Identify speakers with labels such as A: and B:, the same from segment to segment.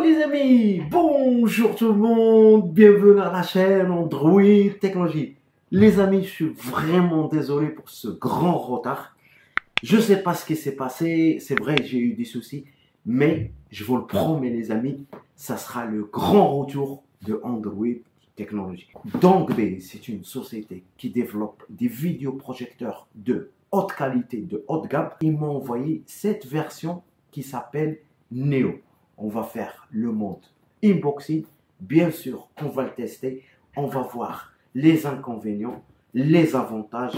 A: les amis, bonjour tout le monde, bienvenue à la chaîne Android Technologie. Les amis, je suis vraiment désolé pour ce grand retard. Je sais pas ce qui s'est passé, c'est vrai j'ai eu des soucis, mais je vous le promets les amis, ça sera le grand retour de Android Technologie. DongBay, c'est une société qui développe des vidéoprojecteurs de haute qualité, de haute gamme. Ils m'ont envoyé cette version qui s'appelle Neo. On va faire le mode unboxing. Bien sûr, on va le tester. On va voir les inconvénients, les avantages.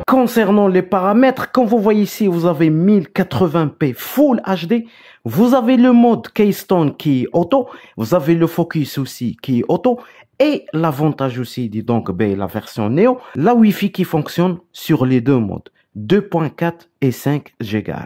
A: Concernant les paramètres, comme vous voyez ici, vous avez 1080p Full HD. Vous avez le mode Keystone qui est auto. Vous avez le focus aussi qui est auto. Et l'avantage aussi dit DongBay, la version Neo, la Wi-Fi qui fonctionne sur les deux modes, 2.4 et 5 GHz.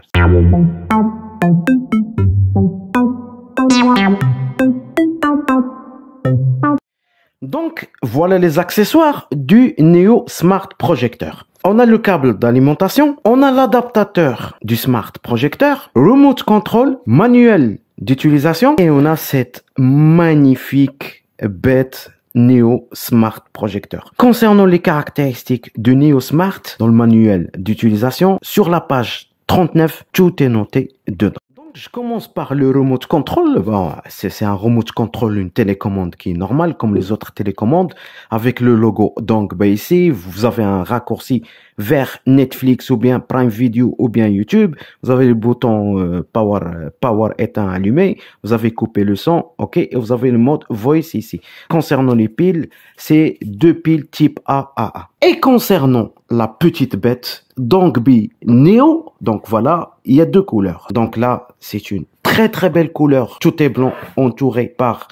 A: Donc, voilà les accessoires du Neo Smart Projector. On a le câble d'alimentation, on a l'adaptateur du Smart Projector, Remote Control, manuel d'utilisation, et on a cette magnifique bête Neo Smart Projector. Concernant les caractéristiques du Neo Smart dans le manuel d'utilisation, sur la page 39, tout est noté dedans. Je commence par le remote control. Bon, c'est un remote control, une télécommande qui est normale comme les autres télécommandes. Avec le logo DongBay ici, vous avez un raccourci vers Netflix ou bien Prime Video ou bien YouTube. Vous avez le bouton power éteint allumé. Vous avez coupé le son, ok, et vous avez le mode voice ici. Concernant les piles, c'est deux piles type AAA. Et concernant la petite bête DongBay Neo, donc voilà, il y a deux couleurs. Donc là, c'est une très belle couleur. Tout est blanc entouré par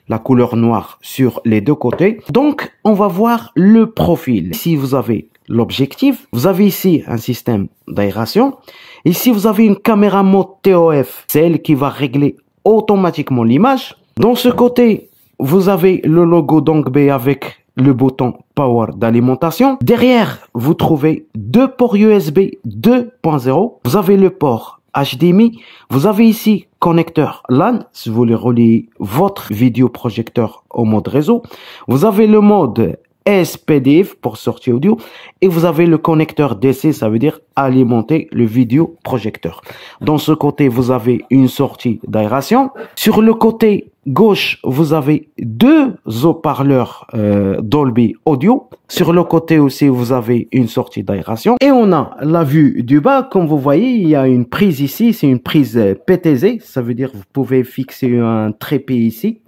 A: la couleur noire sur les deux côtés. Donc, on va voir le profil. Ici, vous avez l'objectif. Vous avez ici un système d'aération. Ici, vous avez une caméra mode TOF. C'est elle qui va régler automatiquement l'image. Dans ce côté, vous avez le logo DongBay avec le bouton Power d'alimentation. Derrière, vous trouvez deux ports USB 2.0. Vous avez le port HDMI. Vous avez ici connecteur LAN si vous voulez relier votre vidéoprojecteur au mode réseau. Vous avez le mode SPDIF pour sortie audio et vous avez le connecteur DC, ça veut dire alimenter le vidéoprojecteur. Dans ce côté, vous avez une sortie d'aération. Sur le côté gauche, vous avez deux haut-parleurs Dolby Audio. Sur le côté aussi, vous avez une sortie d'aération. Et on a la vue du bas. Comme vous voyez, il y a une prise ici. C'est une prise PTZ. Ça veut dire que vous pouvez fixer un trépied ici.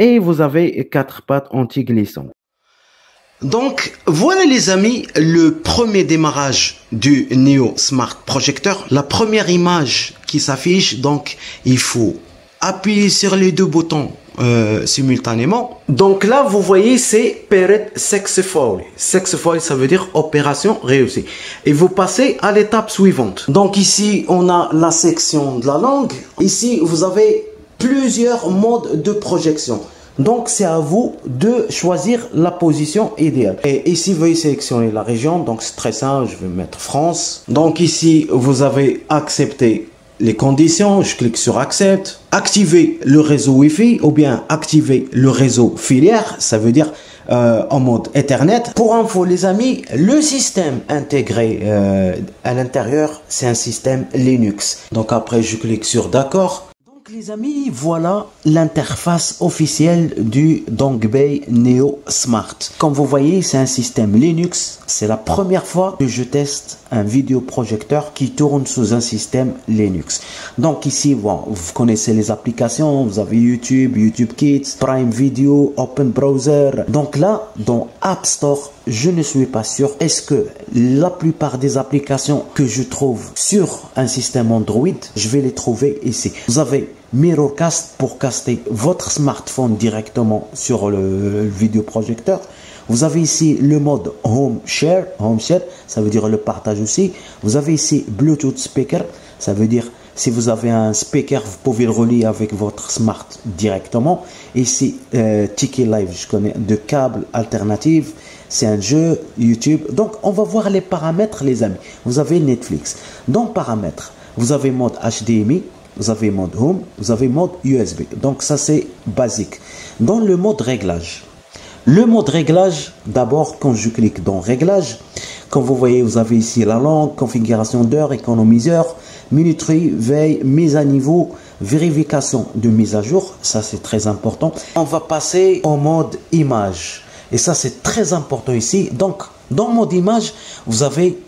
A: Et vous avez quatre pattes anti-glissantes. Donc, voilà les amis, le premier démarrage du Neo Smart Projector. La première image qui s'affiche, donc il faut appuyer sur les deux boutons simultanément. Donc là, vous voyez, c'est Period Successful. Successful, ça veut dire opération réussie. Et vous passez à l'étape suivante. Donc ici, on a la section de la langue. Ici, vous avez plusieurs modes de projection. Donc, c'est à vous de choisir la position idéale. Et ici, veuillez sélectionner la région. Donc, c'est très simple. Je vais mettre France. Donc, ici, vous avez accepté les conditions. Je clique sur Accept. Activer le réseau Wi-Fi ou bien activer le réseau filière. Ça veut dire en mode Ethernet. Pour info, les amis, le système intégré à l'intérieur, c'est un système Linux. Donc, après, je clique sur D'accord. Les amis, voilà l'interface officielle du DongBay Neo Smart. Comme vous voyez, c'est un système Linux. C'est la première fois que je teste un vidéoprojecteur qui tourne sous un système Linux. Donc ici, bon, vous connaissez les applications. Vous avez YouTube, YouTube Kids, Prime Video, Open Browser. Donc là, dans App Store, je ne suis pas sûr. Est-ce que la plupart des applications que je trouve sur un système Android, je vais les trouver ici. Vous avez Mirrorcast pour caster votre smartphone directement sur le vidéoprojecteur. Vous avez ici le mode Home Share, ça veut dire le partage aussi. Vous avez ici Bluetooth Speaker, ça veut dire
B: Si vous avez un speaker, vous pouvez le relier avec votre smart directement. Ici, Tiki Live, je connais, de câbles alternatifs. C'est un jeu YouTube. Donc, on va voir les paramètres, les amis. Vous avez Netflix. Dans paramètres, vous avez mode HDMI, vous avez mode Home, vous avez mode USB. Donc, ça, c'est basique. Dans le mode réglage, d'abord, quand je clique dans réglage, comme vous voyez, vous avez ici la langue, configuration d'heure, économiseur, minuterie, veille, mise à niveau, vérification de mise à jour. Ça, c'est très important. On va passer au mode image. Et ça, c'est très important ici. Donc, dans mode image, vous avez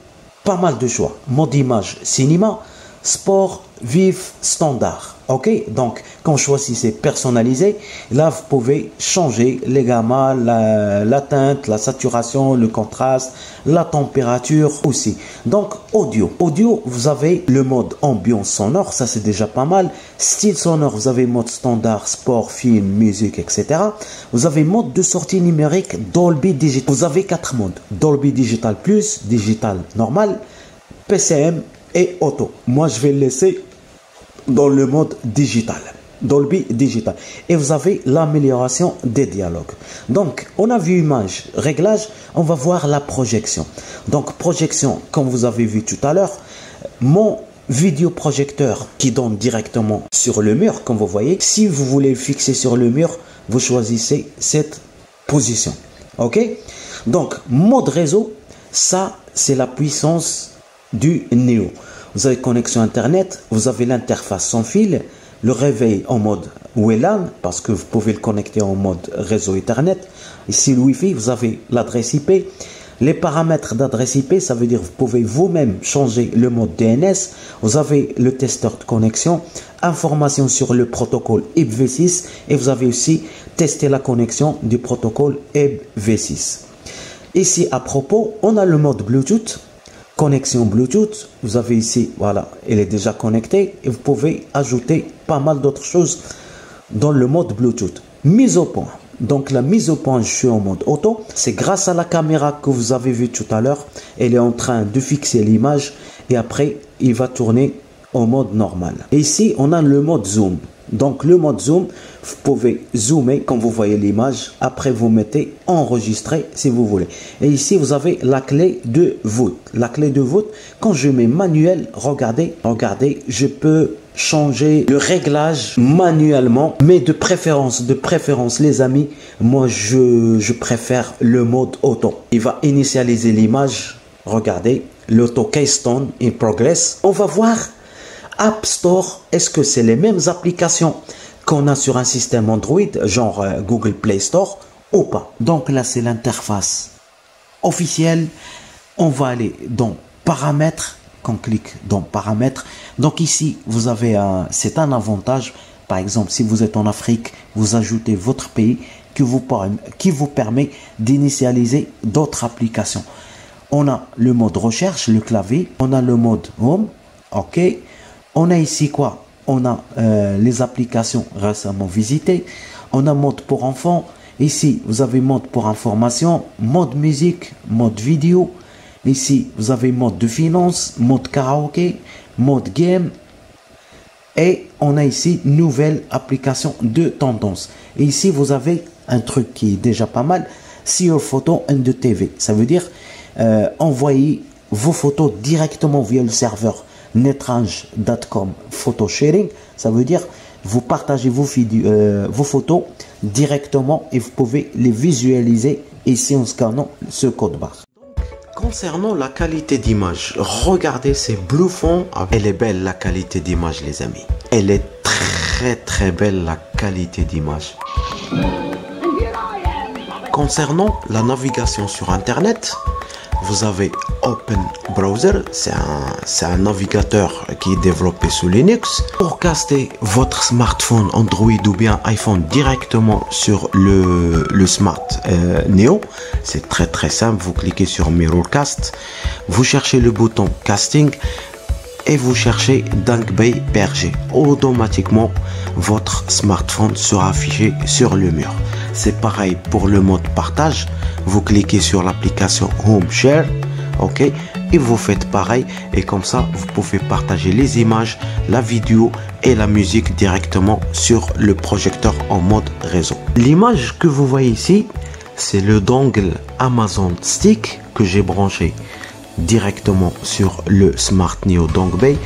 B: pas mal de choix. Mode image, cinéma, sport, vif, standard. Ok, donc quand vous choisissez personnalisé, là vous pouvez changer les gammas, la teinte, la saturation, le contraste, la température aussi. Donc audio, vous avez le mode ambiance sonore, ça c'est déjà pas mal. Style sonore, vous avez mode standard, sport, film, musique, etc. Vous avez mode de sortie numérique Dolby Digital. Vous avez 4 modes: Dolby Digital Plus, Digital normal, PCM et auto. Moi je vais le laisser dans le mode digital, Dolby Digital. Et vous avez l'amélioration des dialogues. Donc, on a vu image, réglage, on va voir la projection. Donc, projection, comme vous avez vu tout à l'heure, mon vidéoprojecteur qui donne directement sur le mur, comme vous voyez. Si vous voulez le fixer sur le mur, vous choisissez cette position. Ok? Donc, mode réseau, ça, c'est la puissance du Neo. Vous avez connexion Internet, vous avez l'interface sans fil, le réveil en mode WLAN, parce que vous pouvez le connecter en mode réseau Ethernet. Ici, le Wi-Fi, vous avez l'adresse IP. Les paramètres d'adresse IP, ça veut dire que vous pouvez vous-même changer le mode DNS. Vous avez le testeur de connexion, information sur le protocole IPv6 et vous avez aussi testé la connexion du protocole IPv6. Ici, à propos, on a le mode Bluetooth. Connexion Bluetooth, vous avez ici, voilà, elle est déjà connectée et vous pouvez ajouter pas mal d'autres choses dans le mode Bluetooth. Mise au point. Donc la mise au point, je suis en mode auto. C'est grâce à la caméra que vous avez vu tout à l'heure. Elle est en train de fixer l'image et après, il va tourner en mode normal. Et ici, on a le mode zoom. Donc le mode zoom, vous pouvez zoomer comme vous voyez l'image. Après, vous mettez enregistrer si vous voulez. Et ici, vous avez la clé de voûte. La clé de voûte, quand je mets manuel, regardez, je peux changer le réglage manuellement. Mais de préférence les amis, moi je préfère le mode auto. Il va initialiser l'image. Regardez, l'auto keystone in progress. On va voir App Store, est-ce que c'est les mêmes applications qu'on a sur un système Android, genre Google Play Store, ou pas? Donc là, c'est l'interface officielle. On va aller dans Paramètres. Qu'on clique dans Paramètres. Donc ici, vous avez c'est un avantage. Par exemple, si vous êtes en Afrique, vous ajoutez votre pays qui vous permet d'initialiser d'autres applications. On a le mode recherche, le clavier. On a le mode Home. OK. On a ici quoi? On a les applications récemment visitées. On a mode pour enfants. Ici, vous avez mode pour information, mode musique, mode vidéo. Ici, vous avez mode de finance, mode karaoké, mode game. Et on a ici nouvelle application de tendance. Et ici, vous avez un truc qui est déjà pas mal. See your photo in the TV. Ça veut dire envoyer vos photos directement via le serveur netrange.com photo sharing. Ça veut dire vous partagez vos photos directement et vous pouvez les visualiser ici en scannant ce code barre. Concernant la qualité d'image, regardez ces bluffons. Elle est belle la qualité d'image les amis. Elle est très belle la qualité d'image. Concernant la navigation sur internet, vous avez Open Browser, c'est un navigateur qui est développé sous Linux. Pour caster votre smartphone Android ou bien iPhone directement sur le Smart Neo, c'est très simple. Vous cliquez sur Mirrorcast, vous cherchez le bouton Casting et vous cherchez Dungbay PRG. Automatiquement, votre smartphone sera affiché sur le mur. C'est pareil pour le mode partage. Vous cliquez sur l'application Home Share, ok,
A: et vous faites pareil. Et comme ça, vous pouvez partager les images, la vidéo et la musique directement sur le projecteur en mode réseau. L'image que vous voyez ici, c'est le dongle Amazon Stick que j'ai branché directement sur le Smart Neo DongBei.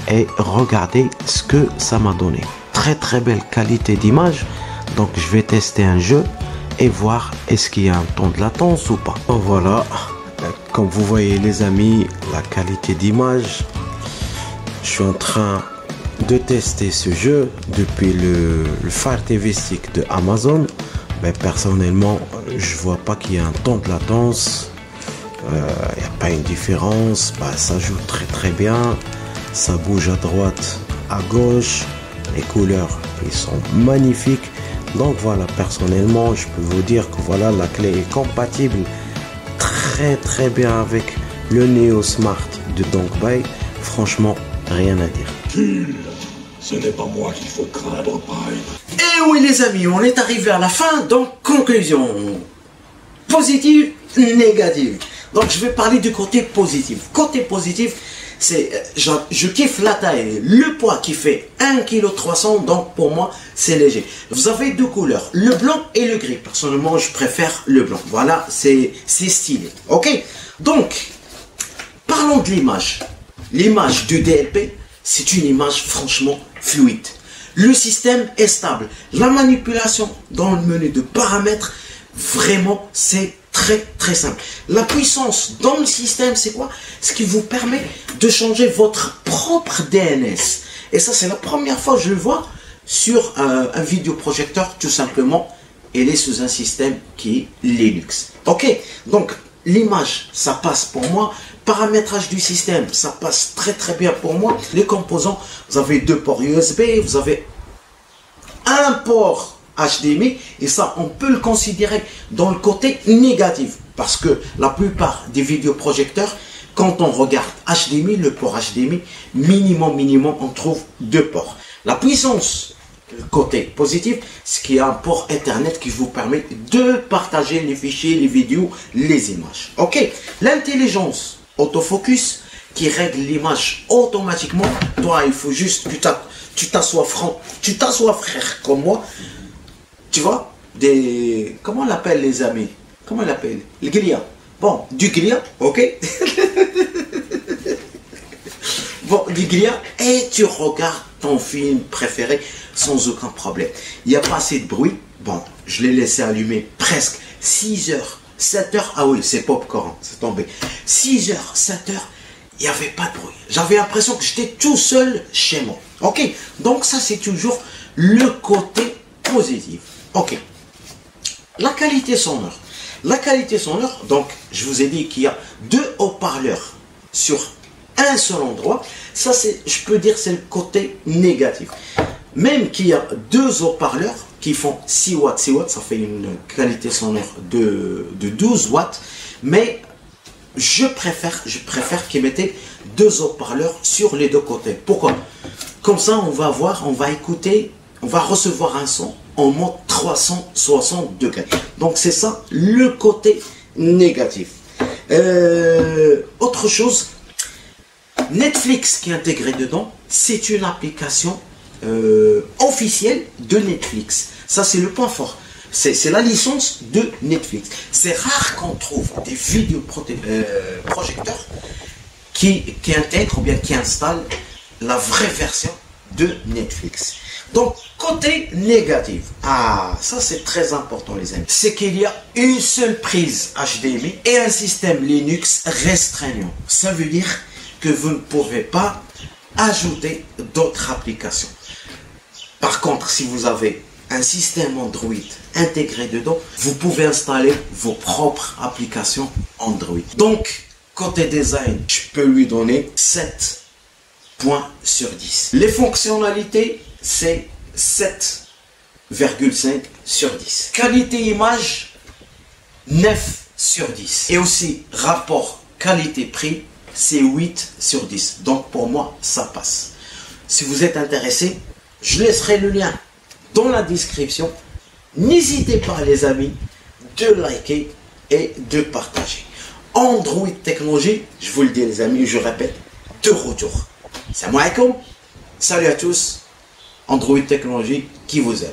A: Et regardez ce que ça m'a donné. Très belle qualité d'image. Donc je vais tester un jeu et voir est-ce qu'il y a un temps de latence ou pas. Oh, voilà, comme vous voyez les amis, la qualité d'image. Je suis en train de tester ce jeu depuis le Fire TV Stick de Amazon. Mais personnellement, je vois pas qu'il y ait un temps de latence. Il n'y a pas une différence. Ça joue très bien. Ça bouge à droite, à gauche. Les couleurs, ils sont magnifiques. Donc voilà, personnellement, je peux vous dire que voilà, la clé est compatible très bien avec le Neo Smart de DongBei. Franchement, rien à dire.
C: Ce n'est pas moi qu'il faut craindre, Paille.
A: Et oui les amis, on est arrivé à la fin. Donc conclusion, positive, négative. Donc je vais parler du côté positif. Côté positif, c'est je kiffe la taille, le poids qui fait 1,3 kg, donc pour moi c'est léger. Vous avez deux couleurs, le blanc et le gris. Personnellement je préfère le blanc. Voilà, c'est stylé. Ok, donc parlons de l'image. L'image du DLP, c'est une image franchement fluide. Le système est stable. La manipulation dans le menu de paramètres, vraiment c'est très simple. La puissance dans le système, c'est quoi? Ce qui vous permet de changer votre propre DNS. Et ça, c'est la première fois que je le vois sur un vidéoprojecteur, tout simplement. Elle est sous un système qui est Linux. Ok, donc l'image, ça passe pour moi. Paramétrage du système, ça passe très bien pour moi. Les composants, vous avez deux ports USB, vous avez un port HDMI, et ça on peut le considérer dans le côté négatif, parce que la plupart des vidéoprojecteurs, quand on regarde HDMI, le port HDMI, minimum on trouve deux ports. La puissance, le côté positif, c'est qu'il y a un port Ethernet qui vous permet de partager les fichiers, les vidéos, les images. Ok, l'intelligence autofocus qui règle l'image automatiquement. Toi, il faut juste que tu t'assois frère comme moi. Tu vois, comment on l'appelle les amis? Comment on l'appelle? Le grilla. Bon, du grilla, ok. Bon, du grilla, et tu regardes ton film préféré sans aucun problème. Il n'y a pas assez de bruit. Bon, je l'ai laissé allumer presque 6 heures, 7 heures. Ah oui, c'est popcorn, c'est tombé. 6 heures, 7 heures, il n'y avait pas de bruit. J'avais l'impression que j'étais tout seul chez moi. Ok, donc ça c'est toujours le côté positif. Ok, la qualité sonore. La qualité sonore, donc je vous ai dit qu'il y a deux haut-parleurs sur un seul endroit. Ça, c'est, je peux dire, c'est le côté négatif. Même qu'il y a deux haut-parleurs qui font 6 watts, ça fait une qualité sonore de 12 watts. Mais je préfère qu'ils mettaient deux haut-parleurs sur les deux côtés. Pourquoi? Comme ça, on va écouter, on va recevoir un son en mode 360 degrés. Donc c'est ça le côté négatif. Autre chose, Netflix qui est intégré dedans, c'est une application officielle de Netflix. Ça c'est le point fort. C'est la licence de Netflix. C'est rare qu'on trouve des vidéoprojecteurs qui intègrent ou bien qui installent la vraie version de Netflix. Donc, côté négatif, ça c'est très important les amis, c'est qu'il y a une seule prise HDMI et un système Linux restreignant. Ça veut dire que vous ne pouvez pas ajouter d'autres applications. Par contre, si vous avez un système Android intégré dedans, vous pouvez installer vos propres applications Android. Donc, côté design, je peux lui donner 7 points sur 10. Les fonctionnalités, c'est 7,5 sur 10. Qualité image, 9 sur 10. Et aussi, rapport qualité-prix, c'est 8 sur 10. Donc, pour moi, ça passe. Si vous êtes intéressé, je laisserai le lien dans la description. N'hésitez pas, les amis, de liker et de partager.
D: Android Technologie, je vous le dis les amis, je répète, de retour. Salam alaikum, salut à tous, Android Technologie qui vous aime.